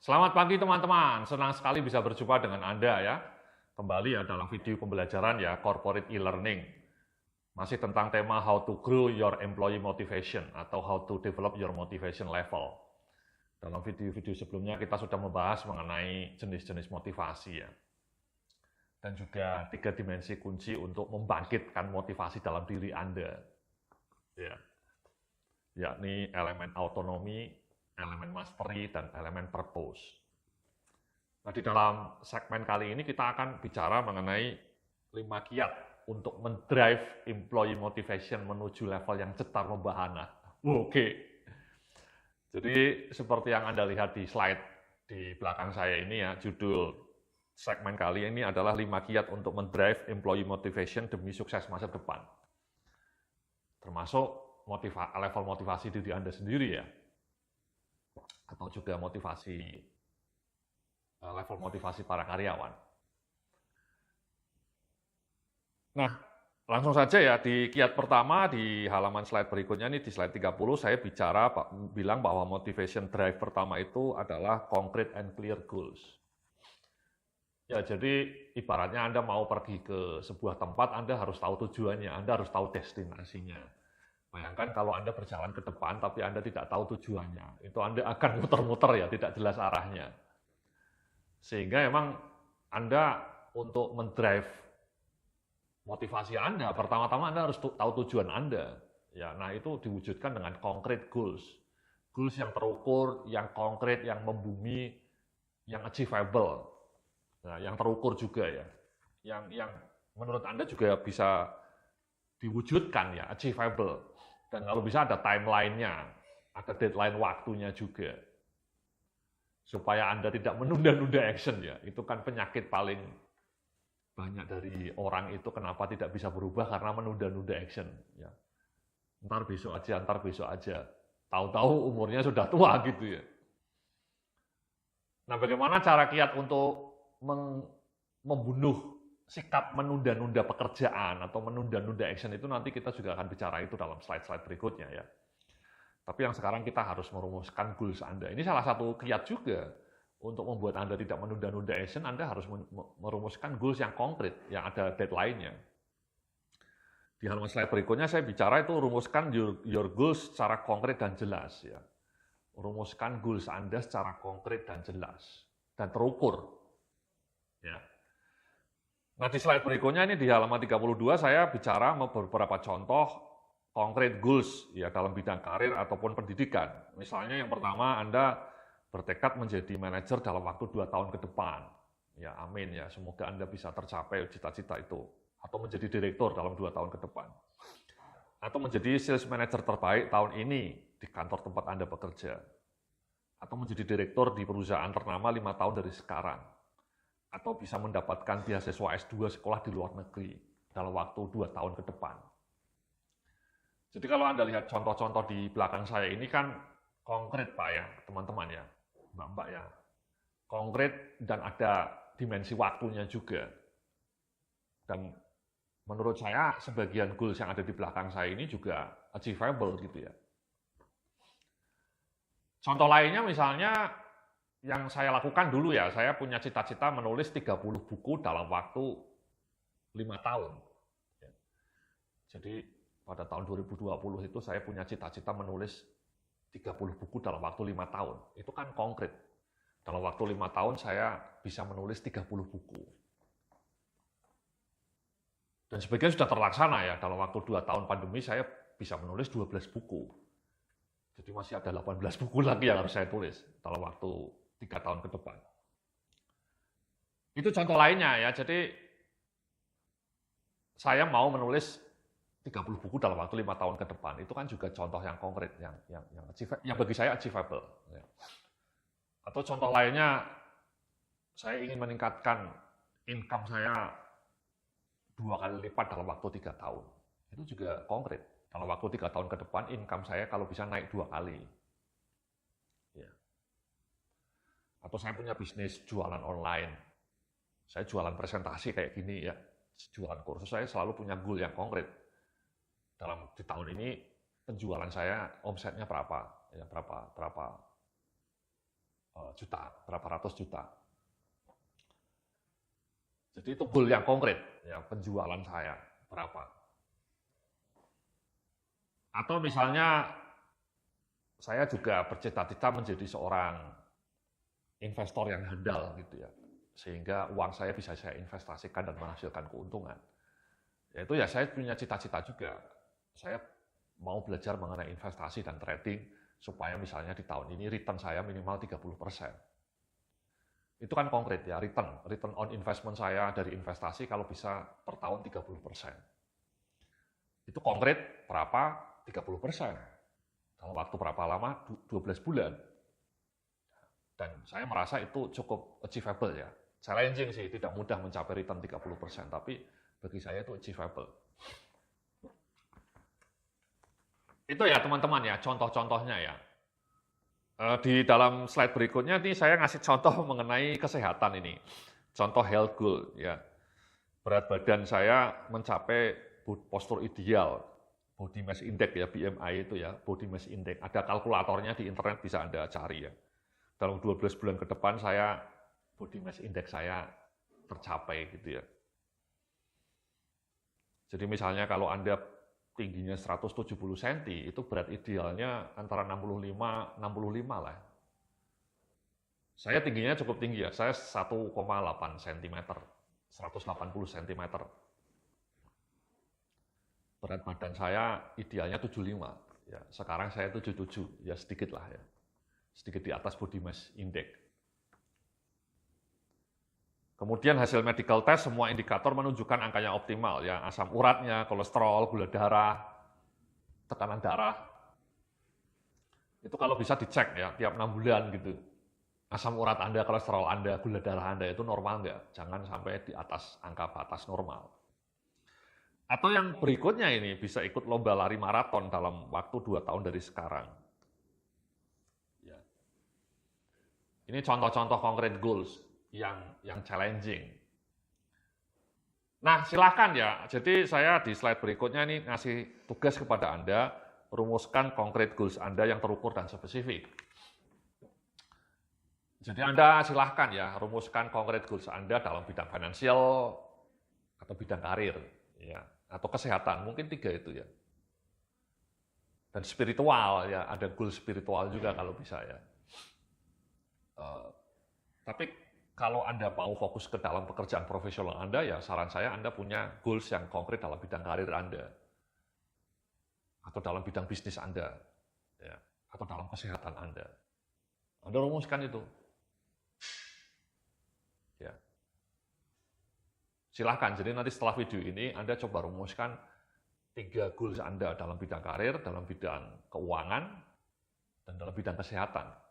Selamat pagi teman-teman, senang sekali bisa berjumpa dengan Anda ya. Kembali ya dalam video pembelajaran ya, corporate e-learning. Masih tentang tema how to grow your employee motivation atau how to develop your motivation level. Dalam video-video sebelumnya kita sudah membahas mengenai jenis-jenis motivasi ya. Dan juga 3 dimensi kunci untuk membangkitkan motivasi dalam diri Anda. Ya. Yakni elemen autonomi, elemen mastery, dan elemen purpose. Nah, di dalam segmen kali ini kita akan bicara mengenai 5 kiat untuk mendrive employee motivation menuju level yang cetar membahana. Oke. Jadi seperti yang Anda lihat di slide di belakang saya ini ya, judul segmen kali ini adalah 5 kiat untuk mendrive employee motivation demi sukses masa depan. Termasuk level motivasi diri Anda sendiri ya, atau juga level motivasi para karyawan. Nah, langsung saja ya, di kiat pertama di halaman slide berikutnya ini, di slide 30, saya bilang bahwa motivation drive pertama itu adalah concrete and clear goals. Ya, jadi ibaratnya Anda mau pergi ke sebuah tempat, Anda harus tahu tujuannya, Anda harus tahu destinasinya. Bayangkan kalau Anda berjalan ke depan, tapi Anda tidak tahu tujuannya, itu Anda akan muter-muter ya, tidak jelas arahnya. Sehingga memang Anda untuk mendrive motivasi Anda, pertama-tama Anda harus tahu tujuan Anda. Ya, nah itu diwujudkan dengan concrete goals. Goals yang terukur, yang konkret, yang membumi, yang achievable. Nah, yang terukur juga ya. Yang menurut Anda juga bisa diwujudkan ya, achievable. Dan kalau bisa ada timeline-nya, ada deadline waktunya juga. Supaya Anda tidak menunda-nunda action ya. Itu kan penyakit paling banyak dari orang itu, kenapa tidak bisa berubah, karena menunda-nunda action ya. Ntar besok aja. Tahu-tahu umurnya sudah tua gitu ya. Nah, bagaimana cara kiat untuk membunuh sikap menunda-nunda pekerjaan atau menunda-nunda action itu, nanti kita juga akan bicara itu dalam slide-slide berikutnya ya. Tapi yang sekarang kita harus merumuskan goals Anda. Ini salah satu kiat juga untuk membuat Anda tidak menunda-nunda action. Anda harus merumuskan goals yang konkret, yang ada deadline-nya. Di halaman slide berikutnya saya bicara itu rumuskan your goals secara konkret dan jelas ya. Rumuskan goals Anda secara konkret dan jelas dan terukur. Ya. Nah, di slide berikutnya ini di halaman 32 saya bicara beberapa contoh concrete goals ya dalam bidang karir ataupun pendidikan. Misalnya yang pertama, Anda bertekad menjadi manajer dalam waktu 2 tahun ke depan. Ya, amin ya, semoga Anda bisa tercapai cita-cita itu. Atau menjadi direktur dalam 2 tahun ke depan. Atau menjadi sales manager terbaik tahun ini di kantor tempat Anda bekerja. Atau menjadi direktur di perusahaan ternama 5 tahun dari sekarang. Atau bisa mendapatkan beasiswa S2 sekolah di luar negeri dalam waktu 2 tahun ke depan. Jadi kalau Anda lihat contoh-contoh di belakang saya ini kan konkret Pak ya, teman-teman ya, Mbak-mbak ya. Konkret dan ada dimensi waktunya juga. Dan menurut saya sebagian goals yang ada di belakang saya ini juga achievable gitu ya. Contoh lainnya misalnya yang saya lakukan dulu ya, saya punya cita-cita menulis 30 buku dalam waktu 5 tahun. Jadi pada tahun 2020 itu saya punya cita-cita menulis 30 buku dalam waktu 5 tahun. Itu kan konkret. Dalam waktu 5 tahun saya bisa menulis 30 buku. Dan sebagian sudah terlaksana ya, dalam waktu 2 tahun pandemi saya bisa menulis 12 buku. Jadi masih ada 18 buku lagi yang harus saya tulis dalam waktu 3 tahun ke depan. Itu contoh lainnya ya, jadi saya mau menulis 30 buku dalam waktu 5 tahun ke depan. Itu kan juga contoh yang konkret, yang bagi saya achievable. Ya. Atau contoh lainnya, saya ingin meningkatkan income saya 2 kali lipat dalam waktu 3 tahun. Itu juga konkret. Dalam waktu 3 tahun ke depan, income saya kalau bisa naik 2 kali. Ya. Atau saya punya bisnis jualan online. Saya jualan presentasi kayak gini ya, jualan kursus, saya selalu punya goal yang konkret. Di tahun ini penjualan saya omsetnya berapa, ya berapa juta, berapa ratus juta. Jadi itu goal yang konkret, ya penjualan saya berapa. Atau misalnya saya juga bercita-cita menjadi seorang investor yang handal gitu ya, sehingga uang saya bisa saya investasikan dan menghasilkan keuntungan. Yaitu ya saya punya cita-cita juga. Saya mau belajar mengenai investasi dan trading supaya misalnya di tahun ini return saya minimal 30%. Itu kan konkret ya, return on investment saya dari investasi kalau bisa per tahun 30%. Itu konkret berapa? 30%. Dalam waktu berapa lama? 12 bulan. Dan saya merasa itu cukup achievable ya. Challenging sih, tidak mudah mencapai return 30%, tapi bagi saya itu achievable. Itu ya teman-teman ya, contoh-contohnya ya. Di dalam slide berikutnya nih saya ngasih contoh mengenai kesehatan ini. Contoh health goal ya. Berat badan saya mencapai postur ideal. Body mass index ya, BMI itu ya, body mass index. Ada kalkulatornya di internet bisa Anda cari ya. Dalam 12 bulan ke depan saya body mass index saya tercapai gitu ya. Jadi misalnya kalau Anda tingginya 170 cm, itu berat idealnya antara 65 lah. Saya tingginya cukup tinggi ya, saya 1,8 cm, 180 cm. Berat badan saya idealnya 75, ya. Sekarang saya 77, ya sedikit lah ya. Sedikit di atas body mass index. Kemudian hasil medical test, semua indikator menunjukkan angkanya optimal, ya asam uratnya, kolesterol, gula darah, tekanan darah. Itu kalau bisa dicek ya, tiap 6 bulan gitu. Asam urat Anda, kolesterol Anda, gula darah Anda itu normal nggak? Jangan sampai di atas angka batas normal. Atau yang berikutnya ini, bisa ikut lomba lari maraton dalam waktu 2 tahun dari sekarang. Ya. Ini contoh-contoh konkret goals yang challenging. Nah, silakan ya. Jadi saya di slide berikutnya ini ngasih tugas kepada Anda, rumuskan konkret goals Anda yang terukur dan spesifik. Jadi Anda silahkan ya, rumuskan konkret goals Anda dalam bidang finansial atau bidang karir, ya, atau kesehatan, mungkin 3 itu ya. Dan spiritual ya, ada goal spiritual juga kalau bisa ya. Tapi kalau Anda mau fokus ke dalam pekerjaan profesional Anda, ya saran saya Anda punya goals yang konkret dalam bidang karir Anda. Atau dalam bidang bisnis Anda. Ya, atau dalam kesehatan Anda. Anda rumuskan itu. Ya. Silahkan, jadi nanti setelah video ini Anda coba rumuskan 3 goals Anda dalam bidang karir, dalam bidang keuangan, dan dalam bidang kesehatan.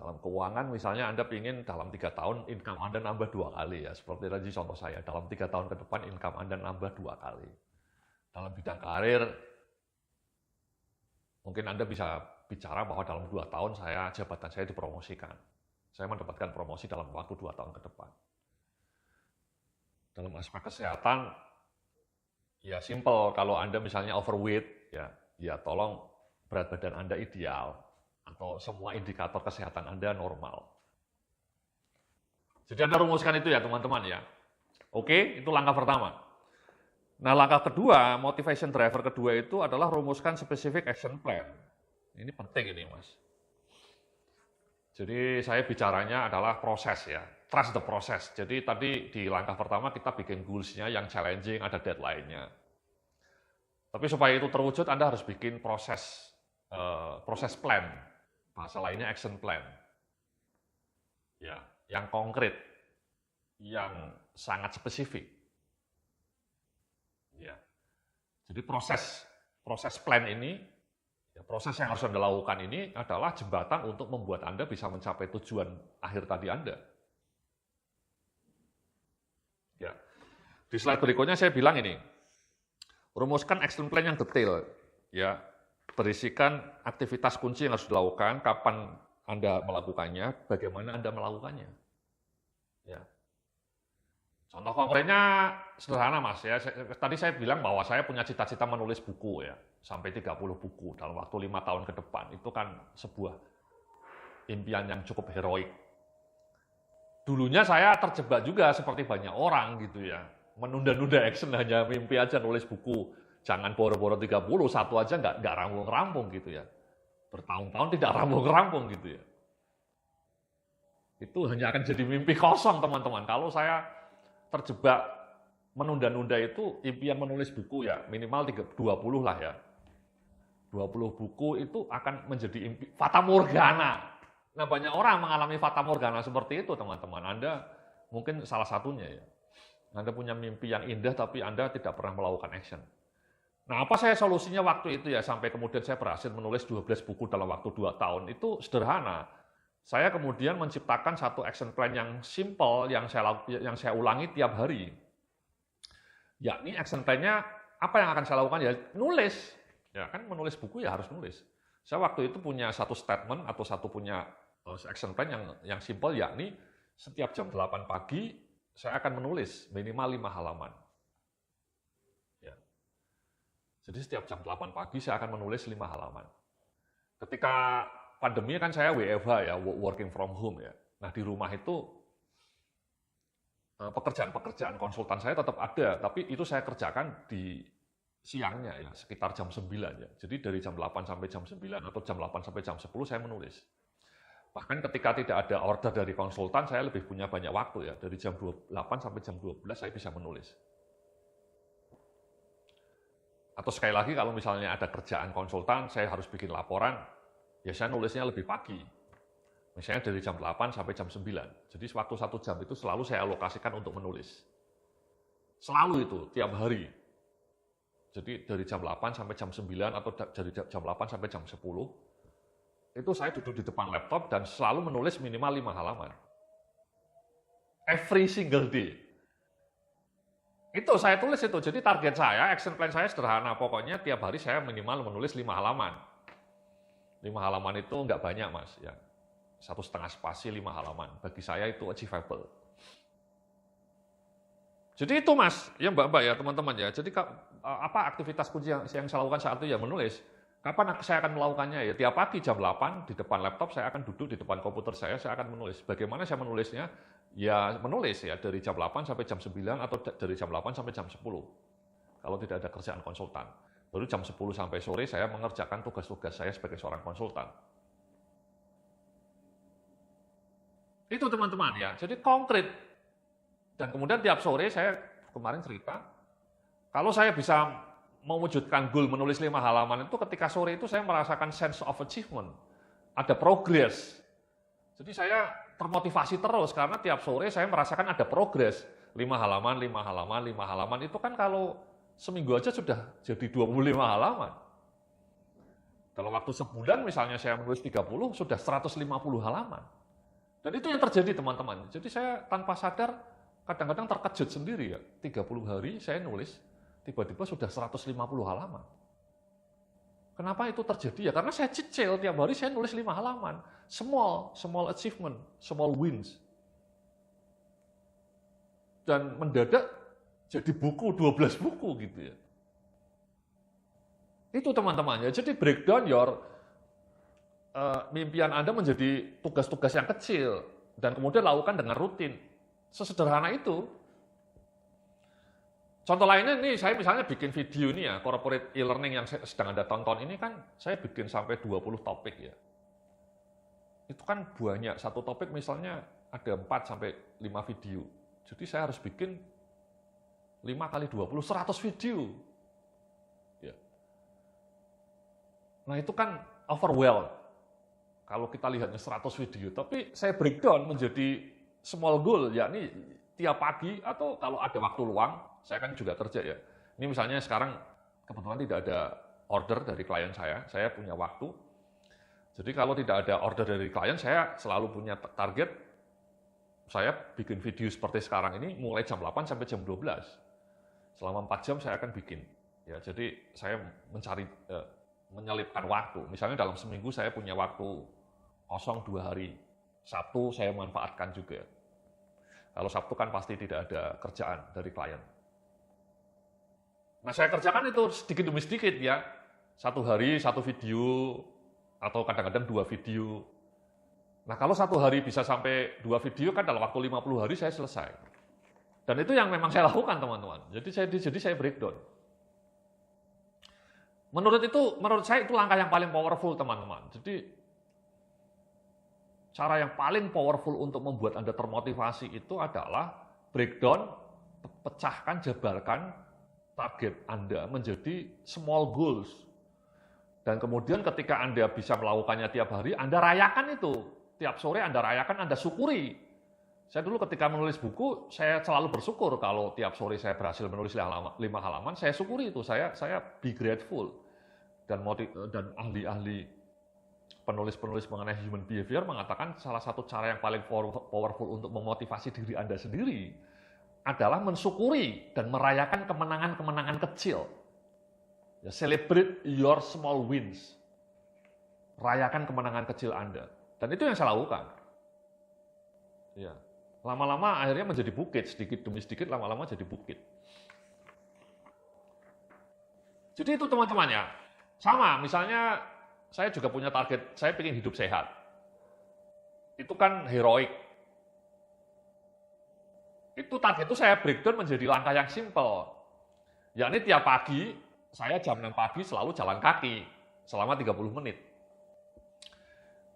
Dalam keuangan misalnya Anda ingin dalam 3 tahun income Anda nambah 2 kali ya. Seperti tadi contoh saya, dalam 3 tahun ke depan income Anda nambah 2 kali. Dalam bidang karir, mungkin Anda bisa bicara bahwa dalam 2 tahun jabatan saya dipromosikan. Saya mendapatkan promosi dalam waktu 2 tahun ke depan. Dalam aspek kesehatan, ya simple. Kalau Anda misalnya overweight, ya tolong berat badan Anda ideal. Atau semua indikator kesehatan Anda normal. Jadi Anda rumuskan itu ya teman-teman ya. Oke, itu langkah pertama. Nah langkah kedua, motivation driver kedua itu adalah rumuskan specific action plan. Ini penting ini Mas. Jadi saya bicaranya adalah proses ya, trust the process. Jadi tadi di langkah pertama kita bikin goals-nya yang challenging, ada deadline-nya. Tapi supaya itu terwujud Anda harus bikin proses plan. Bahasa lainnya action plan. Ya, yang konkret, yang sangat spesifik. Ya. Jadi proses plan ini, ya, proses yang harus Anda lakukan ini adalah jembatan untuk membuat Anda bisa mencapai tujuan akhir tadi Anda. Ya. Di slide berikutnya saya bilang ini, rumuskan action plan yang detail, ya. Berisikan aktivitas kunci yang harus dilakukan, kapan Anda melakukannya, bagaimana Anda melakukannya. Ya. Contoh konkretnya sederhana Mas ya. Tadi saya bilang bahwa saya punya cita-cita menulis buku ya, sampai 30 buku dalam waktu 5 tahun ke depan. Itu kan sebuah impian yang cukup heroik. Dulunya saya terjebak juga seperti banyak orang gitu ya. Menunda-nunda action hanya mimpi aja nulis buku. Jangan boro-boro 30, satu aja nggak rampung-rampung gitu ya. Bertahun-tahun tidak rampung-rampung gitu ya. Itu hanya akan jadi mimpi kosong teman-teman. Kalau saya terjebak menunda-nunda itu impian menulis buku ya minimal 20 lah ya. 20 buku itu akan menjadi fata morgana. Nah, banyak orang mengalami fata morgana seperti itu, teman-teman. Anda mungkin salah satunya ya. Anda punya mimpi yang indah tapi Anda tidak pernah melakukan action. Nah, apa saya solusinya waktu itu ya sampai kemudian saya berhasil menulis 12 buku dalam waktu 2 tahun itu sederhana. Saya kemudian menciptakan satu action plan yang simple yang saya ulangi tiap hari. Yakni action plan-nya apa yang akan saya lakukan ya nulis. Ya kan menulis buku ya harus nulis. Saya waktu itu punya satu statement atau punya action plan yang simple yakni setiap jam 8 pagi saya akan menulis minimal 5 halaman. Ya. Jadi setiap jam 8 pagi saya akan menulis 5 halaman. Ketika pandemi kan saya WFH ya, working from home ya. Nah di rumah itu pekerjaan konsultan saya tetap ada, tapi itu saya kerjakan di siangnya ya, sekitar jam 9 ya. Jadi dari jam 8 sampai jam 9 atau jam 8 sampai jam 10 saya menulis. Bahkan ketika tidak ada order dari konsultan, saya lebih punya banyak waktu ya. Dari jam 8 sampai jam 12 saya bisa menulis. Atau sekali lagi kalau misalnya ada kerjaan konsultan, saya harus bikin laporan, ya saya nulisnya lebih pagi. Misalnya dari jam 8 sampai jam 9. Jadi waktu 1 jam itu selalu saya alokasikan untuk menulis. Selalu itu, tiap hari. Jadi dari jam 8 sampai jam 9 atau dari jam 8 sampai jam 10, itu saya duduk di depan laptop dan selalu menulis minimal 5 halaman. Every single day. Itu saya tulis itu, jadi target saya, action plan saya sederhana. Pokoknya tiap hari saya minimal menulis 5 halaman. 5 halaman itu nggak banyak Mas. Ya. 1,5 spasi 5 halaman. Bagi saya itu achievable. Jadi itu Mas, ya Mbak-Mbak ya teman-teman ya. Jadi apa aktivitas kunci yang saya lakukan saat itu ya menulis. Kapan saya akan melakukannya ya? Tiap pagi jam 8 di depan laptop saya akan duduk di depan komputer saya akan menulis. Bagaimana saya menulisnya? Ya menulis ya dari jam 8 sampai jam 9 atau dari jam 8 sampai jam 10. Kalau tidak ada kerjaan konsultan. Baru jam 10 sampai sore saya mengerjakan tugas-tugas saya sebagai seorang konsultan. Itu teman-teman ya. Jadi konkret. Dan kemudian tiap sore saya kemarin cerita, kalau saya bisa mewujudkan goal menulis 5 halaman itu ketika sore itu saya merasakan sense of achievement. Ada progress. Jadi saya termotivasi terus karena tiap sore saya merasakan ada progress. 5 halaman, 5 halaman, 5 halaman itu kan kalau seminggu aja sudah jadi 25 halaman. Dalam waktu sebulan misalnya saya menulis 30, sudah 150 halaman. Dan itu yang terjadi teman-teman. Jadi saya tanpa sadar kadang-kadang terkejut sendiri ya. 30 hari saya nulis, tiba-tiba sudah 150 halaman. Kenapa itu terjadi ya? Karena saya cicil tiap hari saya nulis 5 halaman. Small achievement, small wins. Dan mendadak jadi buku, 12 buku gitu ya. Itu teman-teman ya. Jadi breakdown mimpian Anda menjadi tugas-tugas yang kecil. Dan kemudian lakukan dengan rutin. Sesederhana itu. Contoh lainnya nih, saya misalnya bikin video ini ya, corporate e-learning yang sedang Anda tonton ini kan, saya bikin sampai 20 topik ya. Itu kan banyak, satu topik misalnya ada 4 sampai 5 video. Jadi saya harus bikin 5 kali 20, 100 video. Ya. Nah itu kan overwhelmed. Kalau kita lihatnya 100 video, tapi saya breakdown menjadi small goal, yakni tiap pagi atau kalau ada waktu luang, saya kan juga kerja ya. Ini misalnya sekarang kebetulan tidak ada order dari klien saya punya waktu. Jadi kalau tidak ada order dari klien, saya selalu punya target, saya bikin video seperti sekarang ini mulai jam 8 sampai jam 12. Selama 4 jam saya akan bikin. Ya, jadi saya mencari, menyelipkan waktu. Misalnya dalam seminggu saya punya waktu kosong 2 hari. Sabtu saya manfaatkan juga. Kalau Sabtu kan pasti tidak ada kerjaan dari klien. Nah, saya kerjakan itu sedikit demi sedikit ya. Satu hari satu video, atau kadang-kadang 2 video. Nah, kalau satu hari bisa sampai 2 video kan dalam waktu 50 hari saya selesai. Dan itu yang memang saya lakukan, teman-teman. Jadi saya breakdown. Menurut saya itu langkah yang paling powerful, teman-teman. Jadi cara yang paling powerful untuk membuat Anda termotivasi itu adalah breakdown, pecahkan, jabarkan target Anda menjadi small goals. Dan kemudian ketika Anda bisa melakukannya tiap hari, Anda rayakan itu. Tiap sore Anda rayakan, Anda syukuri. Saya dulu ketika menulis buku, saya selalu bersyukur kalau tiap sore saya berhasil menulis 5 halaman, saya syukuri itu. Saya be grateful. Dan ahli-ahli penulis-penulis mengenai human behavior mengatakan salah satu cara yang paling powerful untuk memotivasi diri Anda sendiri adalah mensyukuri dan merayakan kemenangan-kemenangan kecil. Ya, celebrate your small wins. Rayakan kemenangan kecil Anda. Dan itu yang saya lakukan. Ya. Lama-lama akhirnya menjadi bukit, sedikit demi sedikit lama-lama jadi bukit. Jadi itu teman-teman ya. Sama, misalnya saya juga punya target, saya ingin hidup sehat. Itu kan heroik. Itu target itu saya breakdown menjadi langkah yang simple. Yakni tiap pagi, saya jam 6 pagi selalu jalan kaki selama 30 menit.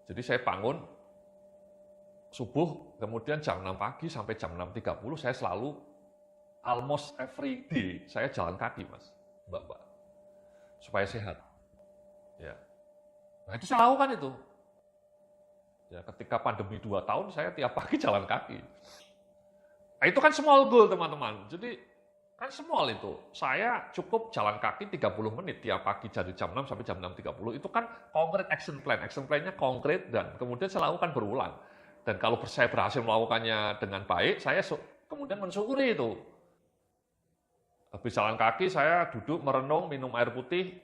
Jadi saya bangun subuh, kemudian jam 6 pagi sampai jam 6.30 saya selalu almost every day saya jalan kaki, Mas, Mbak. Supaya sehat. Ya. Nah, itu saya lakukan itu. Ya, ketika pandemi 2 tahun saya tiap pagi jalan kaki. Nah, itu kan small goal, teman-teman. Jadi kan small itu. Saya cukup jalan kaki 30 menit tiap pagi dari jam 6 sampai jam 6.30. Itu kan concrete action plan. Action plan-nya konkret dan kemudian saya lakukan berulang. Dan kalau saya berhasil melakukannya dengan baik, saya kemudian mensyukuri itu. Habis jalan kaki, saya duduk merenung, minum air putih,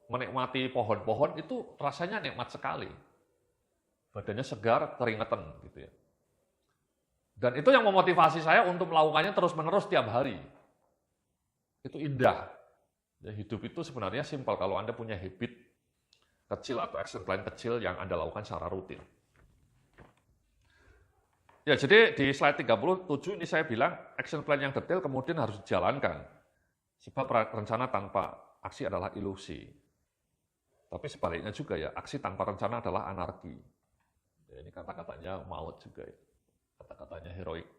menikmati pohon-pohon, itu rasanya nikmat sekali. Badannya segar, keringetan gitu ya. Dan itu yang memotivasi saya untuk melakukannya terus-menerus tiap hari. Itu indah. Ya, hidup itu sebenarnya simpel kalau Anda punya habit kecil atau action plan kecil yang Anda lakukan secara rutin. Ya, jadi di slide 37 ini saya bilang action plan yang detail kemudian harus dijalankan. Sebab rencana tanpa aksi adalah ilusi. Tapi sebaliknya juga ya, aksi tanpa rencana adalah anarki. Ya, ini kata-katanya maut juga ya. Kata-katanya heroik.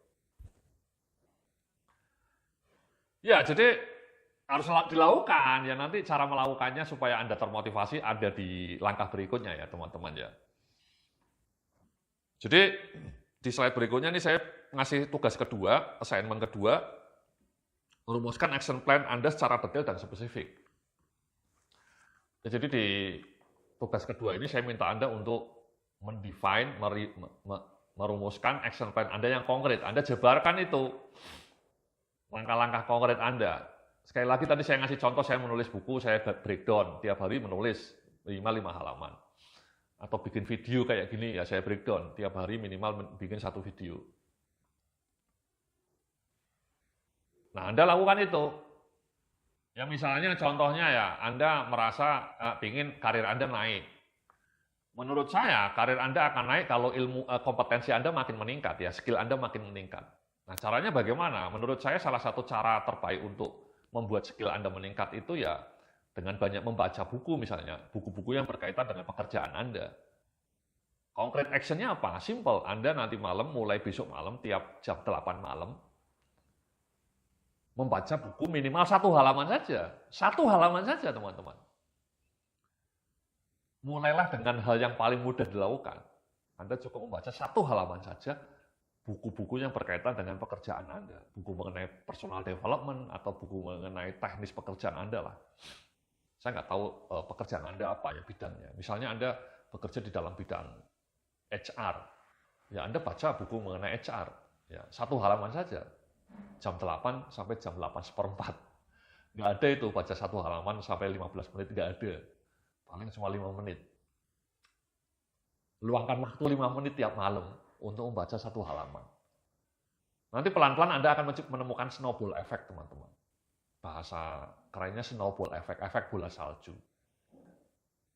Ya, jadi harus dilakukan. Ya, nanti cara melakukannya supaya Anda termotivasi ada di langkah berikutnya ya, teman-teman ya. Jadi di slide berikutnya ini saya ngasih tugas kedua, assignment kedua, merumuskan action plan Anda secara detail dan spesifik. Ya, jadi di tugas kedua ini saya minta Anda untuk mendefine, merumuskan action plan Anda yang konkret. Anda jabarkan itu, langkah-langkah konkret Anda. Sekali lagi tadi saya ngasih contoh, saya menulis buku, saya breakdown, tiap hari menulis 5 halaman. Atau bikin video kayak gini, ya saya breakdown, tiap hari minimal bikin 1 video. Nah, Anda lakukan itu. Ya misalnya contohnya ya, Anda merasa ingin karir Anda naik. Menurut saya, karir Anda akan naik kalau kompetensi Anda makin meningkat, ya skill Anda makin meningkat. Nah, caranya bagaimana? Menurut saya salah satu cara terbaik untuk membuat skill Anda meningkat itu ya dengan banyak membaca buku misalnya, buku-buku yang berkaitan dengan pekerjaan Anda. Concrete action-nya apa? Simple, Anda nanti malam, mulai besok malam, tiap jam 8 malam, membaca buku minimal 1 halaman saja. 1 halaman saja, teman-teman. Mulailah dengan hal yang paling mudah dilakukan. Anda cukup membaca 1 halaman saja, buku-buku yang berkaitan dengan pekerjaan Anda. Buku mengenai personal development, atau buku mengenai teknis pekerjaan Anda lah. Saya nggak tahu pekerjaan Anda apa ya bidangnya. Misalnya Anda bekerja di dalam bidang HR, ya Anda baca buku mengenai HR, ya 1 halaman saja, jam 8 sampai jam 8:15. Nggak ada itu baca 1 halaman sampai 15 menit, nggak ada. Paling cuma 5 menit. Luangkan waktu 5 menit tiap malam untuk membaca 1 halaman. Nanti pelan-pelan Anda akan menemukan snowball effect, teman-teman. Bahasa kerennya snowball effect, efek bola salju.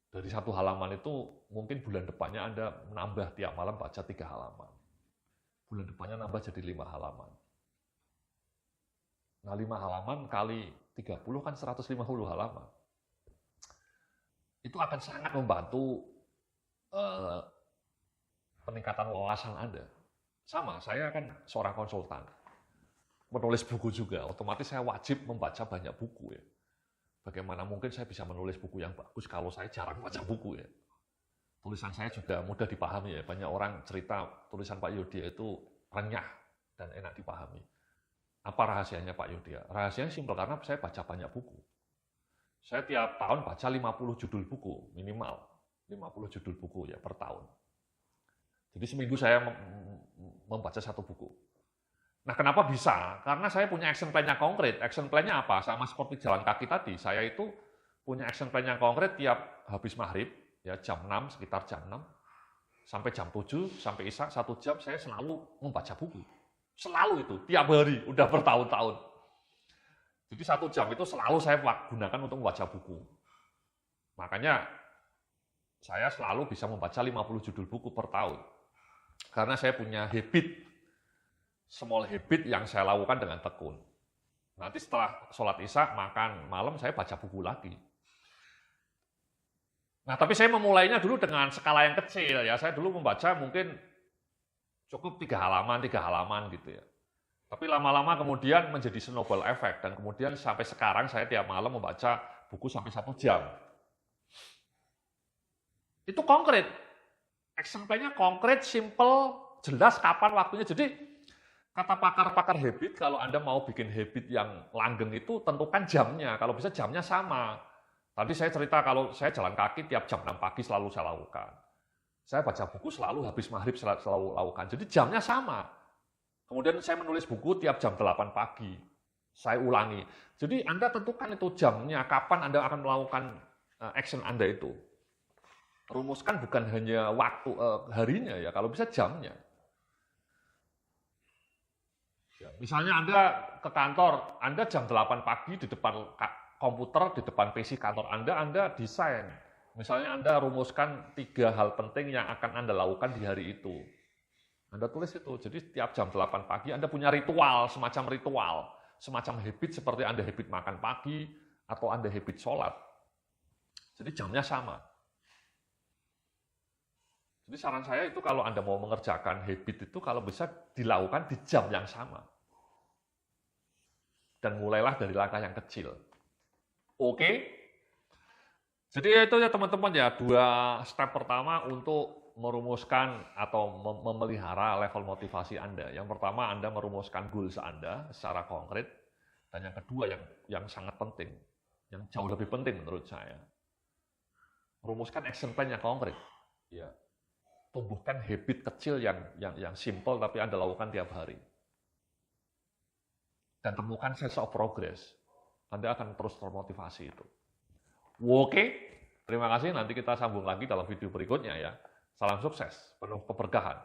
Dari satu halaman itu, mungkin bulan depannya Anda menambah tiap malam baca 3 halaman. Bulan depannya nambah jadi 5 halaman. Nah, 5 halaman kali 30 kan 150 halaman. Itu akan sangat membantu peningkatan wawasan Anda. Sama, saya kan seorang konsultan. Menulis buku juga, otomatis saya wajib membaca banyak buku ya. Bagaimana mungkin saya bisa menulis buku yang bagus kalau saya jarang baca buku ya. Tulisan saya juga mudah dipahami ya. Banyak orang cerita tulisan Pak Yodhya itu renyah dan enak dipahami. Apa rahasianya Pak Yodhya? Rahasianya simpel, karena saya baca banyak buku. Saya tiap tahun baca 50 judul buku, minimal. 50 judul buku ya per tahun. Jadi seminggu saya membaca 1 buku. Nah, kenapa bisa? Karena saya punya action plan-nya konkret. Action plan-nya apa? Sama seperti jalan kaki tadi. Saya itu punya action plan-nya konkret tiap habis maghrib, ya jam 6, sekitar jam 6, sampai jam 7, sampai isya, 1 jam saya selalu membaca buku. Selalu itu, tiap hari, udah bertahun-tahun. Jadi 1 jam itu selalu saya gunakan untuk membaca buku. Makanya saya selalu bisa membaca 50 judul buku per tahun. Karena saya punya habit, small habit yang saya lakukan dengan tekun. Nanti setelah sholat isya, makan malam, saya baca buku lagi. Nah, tapi saya memulainya dulu dengan skala yang kecil ya. Saya dulu membaca mungkin cukup 3 halaman gitu ya. Tapi lama-lama kemudian menjadi snowball effect, dan kemudian sampai sekarang saya tiap malam membaca buku sampai 1 jam. Itu konkret. Action plan-nya konkret, simple, jelas kapan waktunya. Jadi kata pakar-pakar habit, kalau Anda mau bikin habit yang langgeng itu tentukan jamnya. Kalau bisa jamnya sama. Tadi saya cerita kalau saya jalan kaki tiap jam 6 pagi selalu saya lakukan. Saya baca buku selalu habis maghrib selalu lakukan. Jadi jamnya sama. Kemudian saya menulis buku tiap jam 8 pagi. Saya ulangi. Jadi Anda tentukan itu jamnya, kapan Anda akan melakukan action Anda itu. Rumuskan bukan hanya waktu harinya ya, kalau bisa jamnya. Ya, misalnya Anda ke kantor, Anda jam 8 pagi di depan komputer, di depan PC kantor Anda desain. Misalnya Anda rumuskan 3 hal penting yang akan Anda lakukan di hari itu. Anda tulis itu, jadi tiap jam 8 pagi Anda punya ritual, semacam habit seperti Anda habit makan pagi, atau Anda habit sholat. Jadi jamnya sama. Jadi saran saya itu kalau Anda mau mengerjakan habit itu kalau bisa dilakukan di jam yang sama. Dan mulailah dari langkah yang kecil. Oke? Jadi itu ya teman-teman ya, 2 step pertama untuk merumuskan atau memelihara level motivasi Anda. Yang pertama Anda merumuskan goals Anda secara konkret. Dan yang kedua yang sangat penting, yang jauh lebih penting menurut saya, merumuskan action plan yang konkret. Ya. Tumbuhkan habit kecil yang simple tapi Anda lakukan tiap hari. Dan temukan sense of progress. Anda akan terus termotivasi itu. Oke, terima kasih. Nanti kita sambung lagi dalam video berikutnya ya. Salam sukses, penuh keberkahan.